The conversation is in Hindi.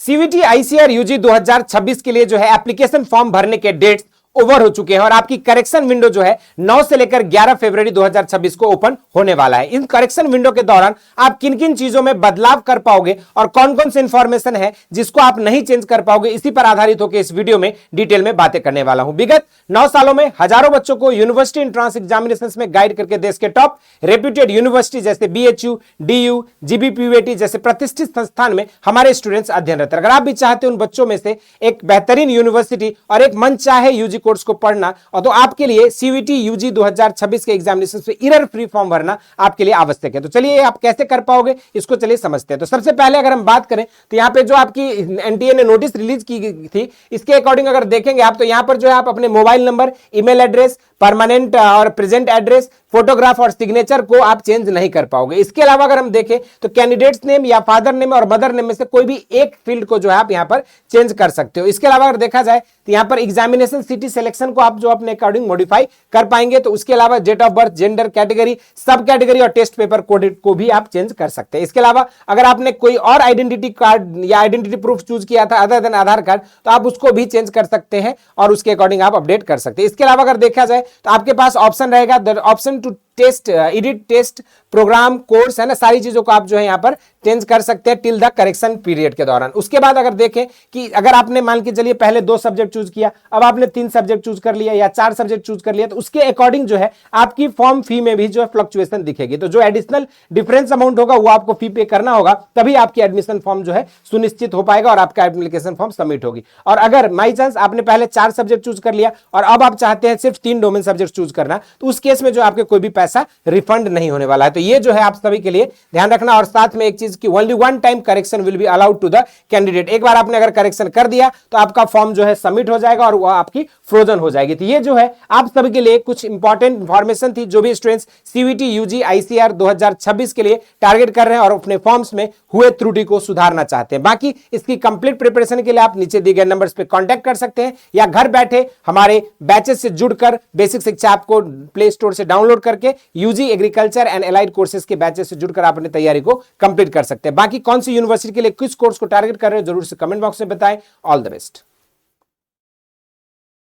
सीवीटी आईसीआर यूजी 2026 के लिए जो है एप्लीकेशन फॉर्म भरने के डेट्स ओवर हो चुके हैं और आपकी करेक्शन विंडो जो है 9 से लेकर 11 फरवरी 2026 को ओपन होने वाला है। इन करेक्शन विंडो के दौरान आप किन किन चीजों में बदलाव कर पाओगे और कौन कौन सी इंफॉर्मेशन है जिसको आप नहीं चेंज कर पाओगे, इसी पर आधारित होकर इस वीडियो में डिटेल में बातें करने वाला हूं। विगत 9 सालों में हजारों बच्चों को यूनिवर्सिटी एंट्रेंस एग्जामिनेशंस में गाइड करके देश के टॉप रेप्यूटेड यूनिवर्सिटी जैसे बीएचयू, डीयू, जीबीपीयूटी जैसे प्रतिष्ठित संस्थान में हमारे स्टूडेंट्स अध्ययनरत। अगर आप भी चाहते हैं उन बच्चों में से एक बेहतरीन यूनिवर्सिटी और एक मन चाहे यूजी कोर्स को पढ़ना, और तो आपके लिए सीवीटी यूजी 2026 के एग्जामिनेशन में एरर फ्री फॉर्म भरना आपके लिए आवश्यक है। तो चलिए आप कैसे कर पाओगे इसको चलिए समझते हैं। तो सबसे पहले अगर हम बात करें तो यहां पे जो आपकी एनटीए ने नोटिस रिलीज की गई थी, इसके अकॉर्डिंग अगर देखेंगे आप तो यहां पर जो है आप अपने mobile number, email address, permanent और प्रेजेंट एड्रेस, फोटोग्राफ और सिग्नेचर को आप चेंज नहीं कर पाओगे। इसके अलावा अगर हम देखें तो कैंडिडेट्स नेम या फादर नेम और मदर नेम में से कोई भी एक फील्ड को जो है आप यहां पर चेंज कर सकते हो। इसके अलावा अगर देखा जाए तो यहां पर एग्जामिनेशन सिटी सिलेक्शन को आप जो अपने अकॉर्डिंग मॉडिफाई कर पाएंगे। तो उसके अलावा date of birth, gender, category, sub category और टेस्ट पेपर कोड को भी आप चेंज कर सकते हैं। इसके अलावा अगर आपने कोई और आइडेंटिटी कार्ड या आइडेंटिटी प्रूफ चूज किया था अदर देन आधार कार्ड, तो आप उसको भी चेंज कर सकते हैं और उसके अकॉर्डिंग आप अपडेट कर सकते हैं। इसके अलावा अगर देखा जाए तो आपके पास ऑप्शन रहेगा option to test, edit test, program, course, है ना, सारी चीजों को आप जो है यहां पर चेंज कर सकते हैं टिल द करेक्शन पीरियड के दौरान। उसके बाद अगर देखें कि अगर आपने मान के चलिए पहले 2 सब्जेक्ट चूज किया, अब आपने 3 सब्जेक्ट चूज कर लिया या 4 सब्जेक्ट चूज कर लिया, तो उसके अकॉर्डिंग जो है आपकी फॉर्म फी में भी जो है फ्लक्चुएशन दिखेगी। तो जो एडिशनल डिफरेंस अमाउंट होगा वो आपको फी पे करना होगा, तभी आपकी एडमिशन फॉर्म जो है सुनिश्चित हो पाएगा और आपका एप्लीकेशन फॉर्म सबमिट होगी। और अगर बाई चांस आपने पहले 4 सब्जेक्ट चूज कर लिया और अब आप चाहते हैं सिर्फ 3 डोमेन सब्जेक्ट चूज करना, तो उस केस में जो आपके कोई भी पैसा रिफंड नहीं होने वाला है। तो ये जो है आप सभी के लिए ध्यान रखना। और साथ में एक चीज की only one time correction will be allowed to the candidate. एक बार आपने अगर करेक्शन कर दिया तो आपका फॉर्म जो है सबमिट हो जाएगा और वो आपकी फ्रोजन हो जाएगी। तो ये जो है आप सभी के लिए कुछ इंपॉर्टेंट इंफॉर्मेशन थी जो भी स्टूडेंट्स सीवीटी यूजी आईसीआर 2026 के लिए टारगेट कर रहे हैं और अपने फॉर्म्स में हुए त्रुटि को सुधारना चाहते हैं। बाकी इसकी कंप्लीट प्रिपरेशन के लिए आप नीचे दिए गए नंबर्स पे कांटेक्ट कर सकते हैं या घर बैठे हमारे बैचेस से जुड़कर बेसिक शिक्षा आपको प्ले स्टोर से डाउनलोड करके UG agriculture and allied courses के बैचेस से जुड़कर आप अपनी तैयारी को कंप्लीट कर सकते हैं। बाकी कौन सी यूनिवर्सिटी के लिए किस कोर्स को टारगेट कर रहे हैं जरूर से कमेंट बॉक्स में बताएं। All the best.